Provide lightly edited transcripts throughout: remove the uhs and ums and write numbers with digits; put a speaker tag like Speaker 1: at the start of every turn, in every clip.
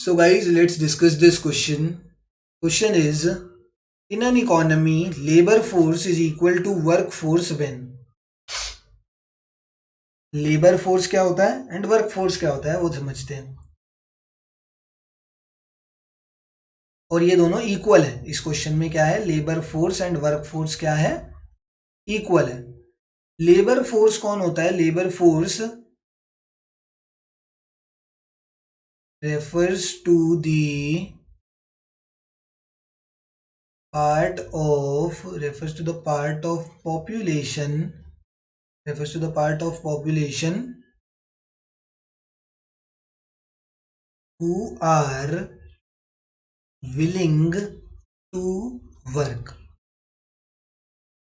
Speaker 1: So guys, let's discuss this question. Question is, in an economy, labor force is equal to workforce when? Labour force क्या होता है and work force क्या होता है वो समझते हैं। और ये दोनों इक्वल है। इस क्वेश्चन में क्या है, labour force and work force क्या है, इक्वल है। लेबर फोर्स कौन होता है, labour force refers to the part of population who are willing to work।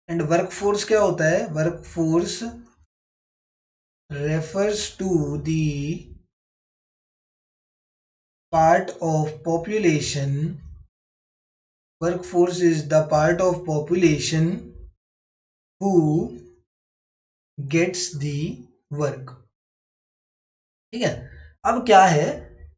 Speaker 1: And work force क्या होता है, work force refers to the part of population, workforce is the part of population who gets the work। ठीक है, अब क्या है,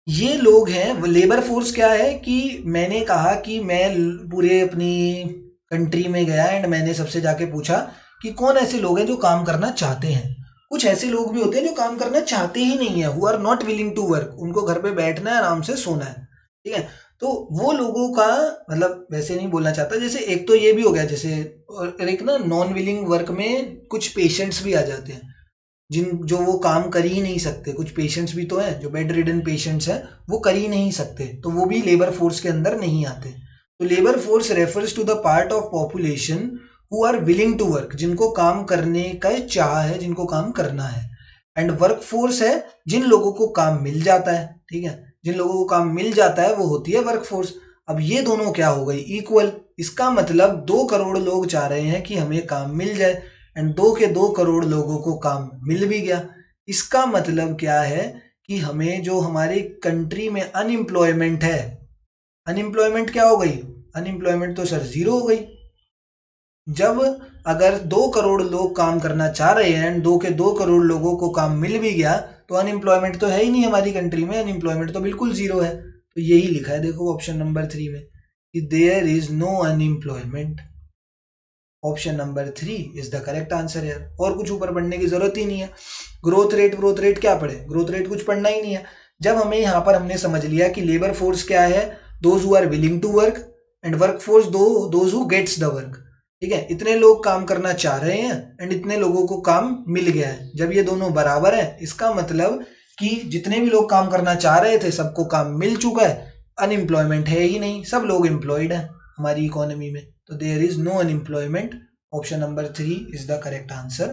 Speaker 1: ये लोग हैं, लेबर फोर्स क्या है कि मैंने कहा कि मैं पूरे अपनी कंट्री में गया एंड मैंने सबसे जाके पूछा कि कौन ऐसे लोग हैं जो काम करना चाहते हैं। कुछ ऐसे लोग भी होते हैं जो काम करना चाहते ही नहीं है, who are not willing to work, उनको घर पे बैठना है, आराम से सोना है। ठीक है, तो वो लोगों का मतलब वैसे नहीं बोलना चाहता, जैसे एक तो ये भी हो गया, जैसे और एक ना नॉन विलिंग वर्क में कुछ पेशेंट्स भी आ जाते हैं जो वो काम कर ही नहीं सकते। कुछ पेशेंट्स भी तो हैं जो बेड रिडन पेशेंट्स हैं, वो कर ही नहीं सकते, तो वो भी लेबर फोर्स के अंदर नहीं आते। तो labour force refers to the part of population who are willing to work, जिनको काम करने का चाह है, जिनको काम करना है। एंड वर्क फोर्स है जिन लोगों को काम मिल जाता है। ठीक है, जिन लोगों को काम मिल जाता है वो होती है वर्क फोर्स। अब ये दोनों क्या हो गई, इक्वल। इसका मतलब 2 करोड़ लोग चाह रहे हैं कि हमें काम मिल जाए एंड 2 के 2 करोड़ लोगों को काम मिल भी गया। इसका मतलब क्या है कि हमें जो हमारी कंट्री में अनएम्प्लॉयमेंट है, अनएम्प्लॉयमेंट क्या हो गई, अनएम्प्लॉयमेंट तो सर 0 हो गई। जब अगर 2 करोड़ लोग काम करना चाह रहे हैं एंड 2 के 2 करोड़ लोगों को काम मिल भी गया, तो अनएम्प्लॉयमेंट तो है ही नहीं हमारी कंट्री में, अनएम्प्लॉयमेंट तो बिल्कुल 0 है। तो यही लिखा है देखो ऑप्शन नंबर 3 में कि there is no unemployment. Option number 3 is the correct answer है। और कुछ ऊपर पढ़ने की जरूरत ही नहीं है। ग्रोथ रेट क्या पढ़े, ग्रोथ रेट कुछ पढ़ना ही नहीं है। जब हमें यहाँ पर हमने समझ लिया कि लेबर फोर्स क्या है, those who are willing to work, and work force those who gets the work. ठीक है, इतने लोग काम करना चाह रहे हैं एंड इतने लोगों को काम मिल गया है। जब ये दोनों बराबर है, इसका मतलब कि जितने भी लोग काम करना चाह रहे थे सबको काम मिल चुका है, अनएम्प्लॉयमेंट है ही नहीं, सब लोग एम्प्लॉयड है हमारी इकोनॉमी में। तो there is no unemployment. Option number 3 is the correct answer.